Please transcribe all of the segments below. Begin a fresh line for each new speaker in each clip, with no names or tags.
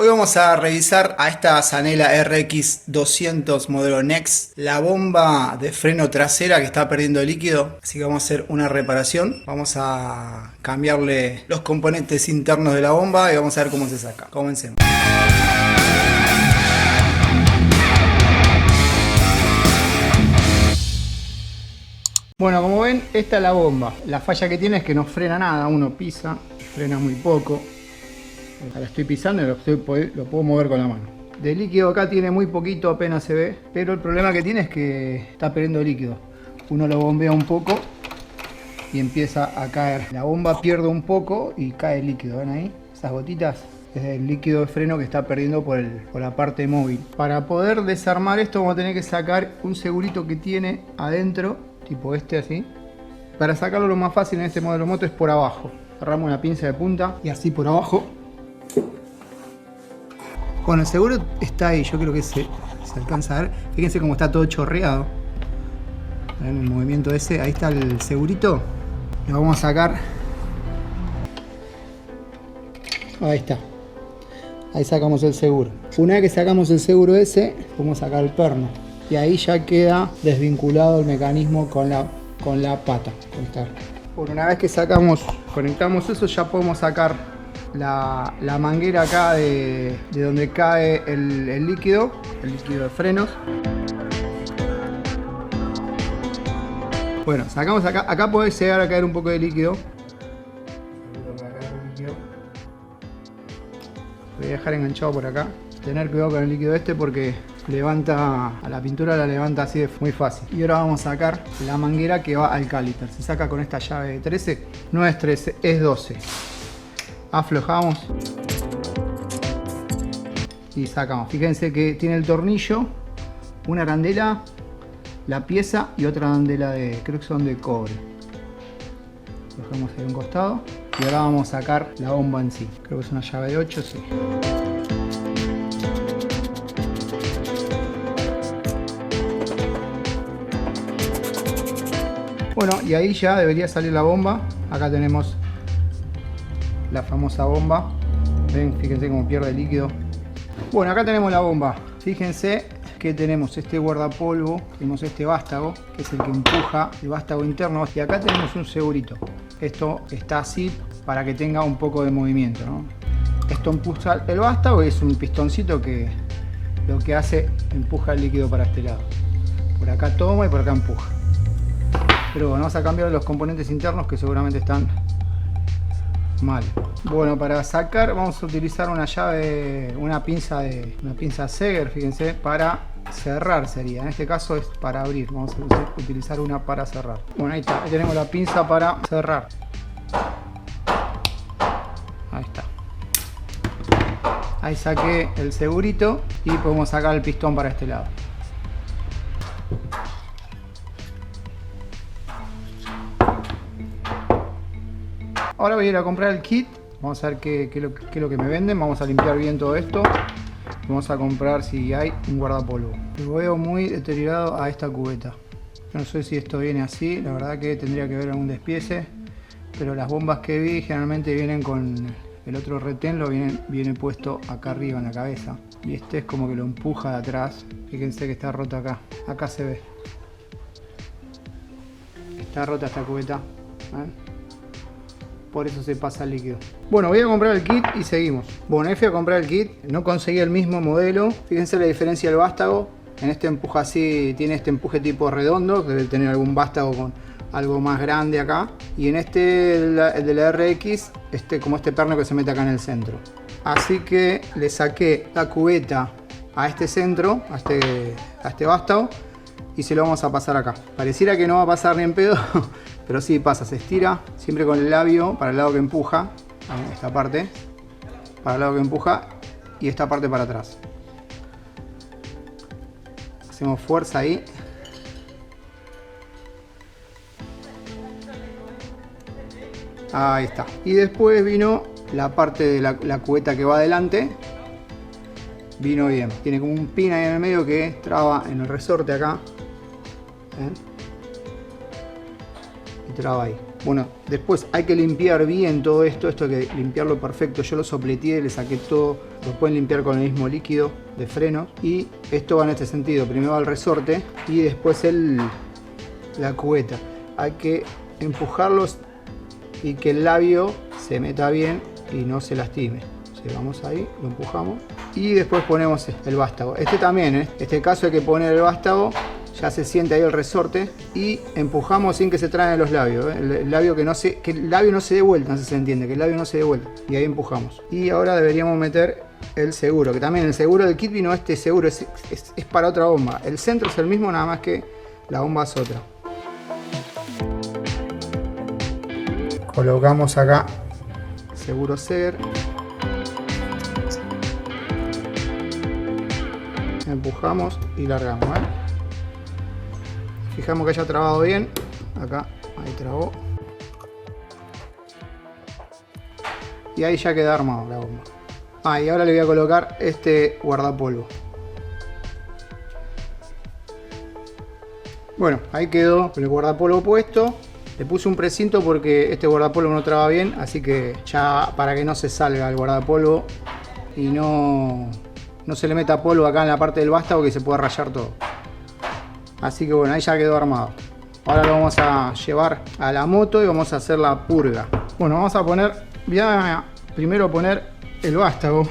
Hoy vamos a revisar a esta Zanela RX 200 modelo Next, la bomba de freno trasera que está perdiendo líquido, así que vamos a hacer una reparación. Vamos a cambiarle los componentes internos de la bomba y vamos a ver cómo se saca. Comencemos. Bueno, como ven, esta es la bomba. La falla que tiene es que no frena nada, uno pisa, frena muy poco. La estoy pisando y lo puedo mover con la mano. De líquido acá tiene muy poquito, apenas se ve, pero el problema que tiene es que está perdiendo líquido. Uno lo bombea un poco y empieza a caer. La bomba pierde un poco y cae el líquido, ¿ven ahí? Esas gotitas es el líquido de freno que está perdiendo por la parte móvil. Para poder desarmar esto vamos a tener que sacar un segurito que tiene adentro, tipo este así. Para sacarlo lo más fácil en este modelo moto es por abajo. Agarramos una pinza de punta y así por abajo. Bueno, el seguro está ahí, yo creo que se alcanza a ver. Fíjense cómo está todo chorreado. En el movimiento ese, ahí está el segurito. Lo vamos a sacar. Ahí está. Ahí sacamos el seguro. Una vez que sacamos el seguro ese, vamos a sacar el perno. Y ahí ya queda desvinculado el mecanismo con la pata. Bueno, una vez que conectamos eso, ya podemos sacar la manguera acá de donde cae el líquido de frenos. Bueno, sacamos acá puede llegar a caer un poco de líquido. Voy a dejar enganchado por acá. Tener cuidado con el líquido este porque a la pintura la levanta así de muy fácil. Y ahora vamos a sacar la manguera que va al caliper. Se saca con esta llave de 13. No es 13, es 12. Aflojamos y sacamos. Fíjense que tiene el tornillo, una arandela, la pieza y otra arandela creo que son de cobre. Lo dejamos ahí a un costado y ahora vamos a sacar la bomba en sí. Creo que es una llave de 8, sí. Bueno, y ahí ya debería salir la bomba. Acá tenemos la famosa bomba. Ven, fíjense cómo pierde líquido. Bueno, acá tenemos la bomba. Fíjense que tenemos este guardapolvo, tenemos este vástago, que es el que empuja el vástago interno, y acá tenemos un segurito. Esto está así para que tenga un poco de movimiento, ¿no? Esto empuja el vástago y es un pistoncito que lo que hace, empuja el líquido para este lado. Por acá toma y por acá empuja. Pero bueno, vamos a cambiar los componentes internos que seguramente están mal. Bueno, para sacar vamos a utilizar una pinza Seger, fíjense, para cerrar sería. En este caso es para abrir, vamos a utilizar una para cerrar. Bueno, ahí está, ahí tenemos la pinza para cerrar. Ahí está. Ahí saqué el segurito y podemos sacar el pistón para este lado. Ahora voy a ir a comprar el kit. Vamos a ver qué es lo que me venden. Vamos a limpiar bien todo esto. Vamos a comprar si hay un guardapolvo. Lo veo muy deteriorado a esta cubeta. Yo no sé si esto viene así. La verdad que tendría que ver algún despiece. Pero las bombas que vi generalmente vienen con el otro retén. Viene puesto acá arriba en la cabeza. Y este es como que lo empuja de atrás. Fíjense que está roto acá. Acá se ve. Está rota esta cubeta. Por eso se pasa el líquido. Bueno, voy a comprar el kit y seguimos. Bueno, fui a comprar el kit. No conseguí el mismo modelo. Fíjense la diferencia del vástago. En este empuja así, tiene este empuje tipo redondo. Debe tener algún vástago con algo más grande acá. Y en este, el de la RX, como este perno que se mete acá en el centro. Así que le saqué la cubeta a este centro, a este vástago. Y se lo vamos a pasar acá. Pareciera que no va a pasar ni en pedo, pero sí pasa, se estira siempre con el labio para el lado que empuja, esta parte, para el lado que empuja y esta parte para atrás. Hacemos fuerza ahí. Ahí está. Y después vino la parte de la cubeta que va adelante. Vino bien. Tiene como un pin ahí en el medio que traba en el resorte acá. Y traba ahí. Bueno, después hay que limpiar bien todo esto hay que limpiarlo perfecto. Yo lo sopleteé, le saqué todo, lo pueden limpiar con el mismo líquido de frenos. Y esto va en este sentido, primero va el resorte y después la cubeta. Hay que empujarlos y que el labio se meta bien y no se lastime. Vamos ahí, lo empujamos y después ponemos el vástago. Este también, este caso hay que poner el vástago, ya se siente ahí el resorte y empujamos sin que se traen los labios. El labio que el labio no se dé vuelta, no sé si se entiende, que el labio no se dé vuelta. Y ahí empujamos. Y ahora deberíamos meter el seguro, que también el seguro del kit vino seguro, es para otra bomba. El centro es el mismo, nada más que la bomba es otra. Colocamos acá seguro Seger. Empujamos y largamos, Fijamos que haya trabado bien. Acá, ahí trabó. Y ahí ya queda armado la bomba. Y ahora le voy a colocar este guardapolvo. Bueno, ahí quedó el guardapolvo puesto. Le puse un precinto porque este guardapolvo no traba bien, así que ya para que no se salga el guardapolvo y no se le meta polvo acá en la parte del vástago que se pueda rayar todo. Así que bueno, ahí ya quedó armado. Ahora lo vamos a llevar a la moto y vamos a hacer la purga. Bueno, vamos a poner, voy a primero poner el vástago,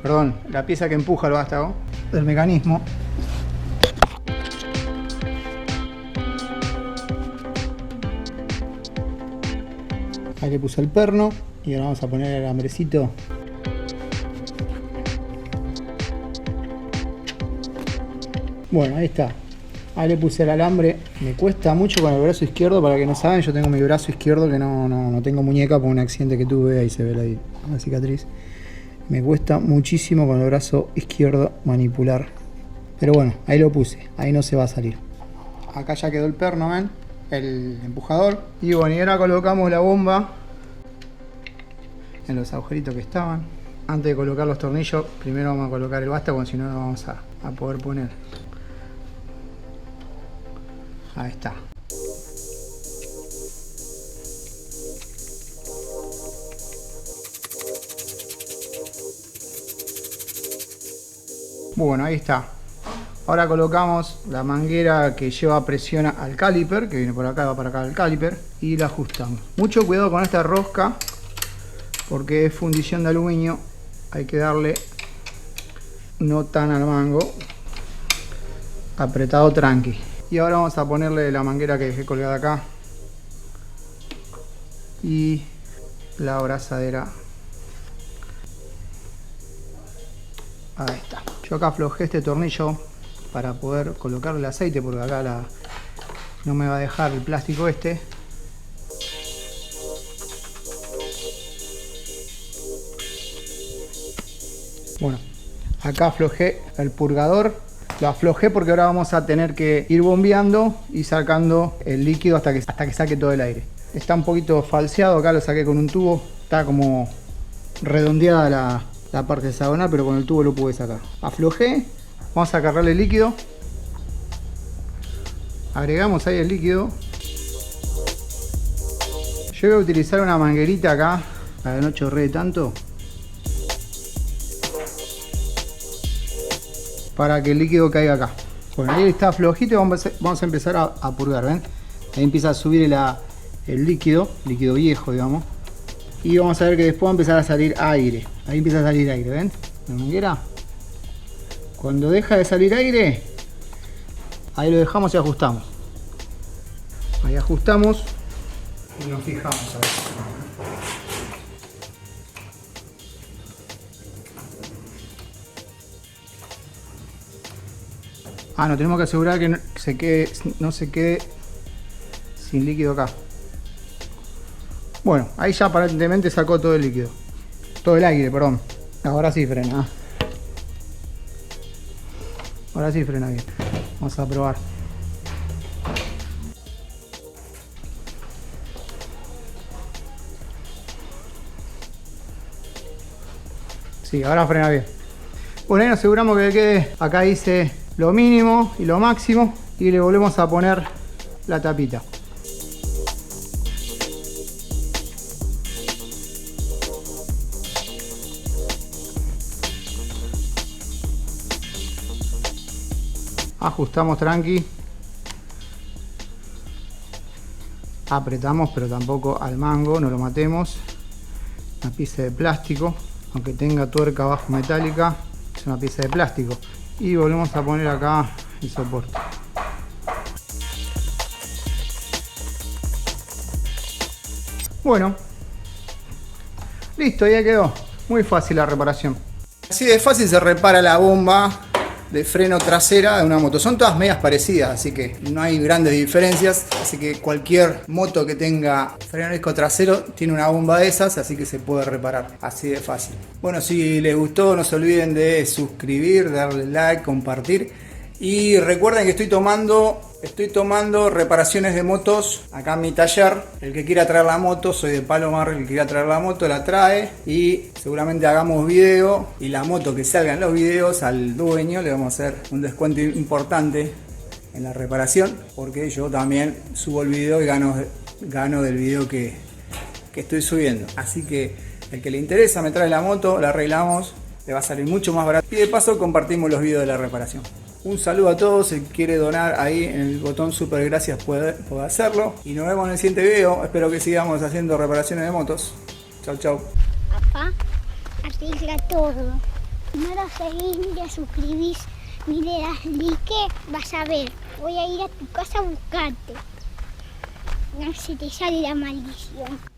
perdón, la pieza que empuja el vástago del mecanismo. Ahí le puse el perno y ahora vamos a poner el alambrecito. Bueno, ahí está. Ahí le puse el alambre. Me cuesta mucho con el brazo izquierdo, para que no saben, yo tengo mi brazo izquierdo que no tengo muñeca por un accidente que tuve, ahí se ve la cicatriz. Me cuesta muchísimo con el brazo izquierdo manipular. Pero bueno, ahí lo puse, ahí no se va a salir. Acá ya quedó el perno, ¿ven? El empujador. Y bueno, y ahora colocamos la bomba en los agujeritos que estaban. Antes de colocar los tornillos, primero vamos a colocar el vástago, si no, no vamos a poder poner. Ahí está. Bueno, ahí está. Ahora colocamos la manguera que lleva presión al caliper, que viene por acá, va para acá el caliper, y la ajustamos. Mucho cuidado con esta rosca, porque es fundición de aluminio. Hay que darle no tan al mango, apretado tranqui. Y ahora vamos a ponerle la manguera que dejé colgada acá y la abrazadera. Ahí está. Yo acá aflojé este tornillo para poder colocarle el aceite, porque acá no me va a dejar el plástico este. Bueno, acá aflojé el purgador. Lo aflojé porque ahora vamos a tener que ir bombeando y sacando el líquido hasta que saque todo el aire. Está un poquito falseado, acá lo saqué con un tubo. Está como redondeada la parte hexagonal, pero con el tubo lo pude sacar. Aflojé, vamos a cargarle el líquido. Agregamos ahí el líquido. Yo voy a utilizar una manguerita acá para que no chorree tanto, para que el líquido caiga acá. Bueno, ahí está flojito y vamos a empezar a purgar, ¿ven? Ahí empieza a subir el líquido viejo, digamos. Y vamos a ver que después va a empezar a salir aire. Ahí empieza a salir aire, ¿ven? La manguera. Cuando deja de salir aire, ahí lo dejamos y ajustamos. Ahí ajustamos y nos fijamos a ver. Nos tenemos que asegurar que no se quede sin líquido acá. Bueno, ahí ya aparentemente sacó todo el líquido. Todo el aire, perdón. Ahora sí frena. Ahora sí frena bien. Vamos a probar. Sí, ahora frena bien. Bueno, ahí nos aseguramos que quede. Acá dice lo mínimo y lo máximo y le volvemos a poner la tapita. Ajustamos tranqui. Apretamos, pero tampoco al mango, no lo matemos. Una pieza de plástico, aunque tenga tuerca abajo metálica, es una pieza de plástico. Y volvemos a poner acá el soporte. Bueno, listo, ya quedó. Muy fácil la reparación. Así de fácil se repara la bomba de freno trasera de una moto. Son todas medias parecidas, así que no hay grandes diferencias. Así que cualquier moto que tenga freno disco trasero tiene una bomba de esas, así que se puede reparar. Así de fácil. Bueno, si les gustó, no se olviden de suscribir, darle like, compartir. Y recuerden que estoy tomando reparaciones de motos acá en mi taller. El que quiera traer la moto, soy de Palomar, el que quiera traer la moto la trae y seguramente hagamos video, y la moto que salga en los videos al dueño le vamos a hacer un descuento importante en la reparación, porque yo también subo el video y gano del video que estoy subiendo. Así que el que le interesa me trae la moto, la arreglamos, le va a salir mucho más barato y de paso compartimos los videos de la reparación. Un saludo a todos, si quiere donar ahí en el botón super gracias puede hacerlo. Y nos vemos en el siguiente video, espero que sigamos haciendo reparaciones de motos. Chau chau.
Papá, arregla todo. Si no lo seguís, ni le suscribís, ni le das like, vas a ver. Voy a ir a tu casa a buscarte. No se te sale la maldición.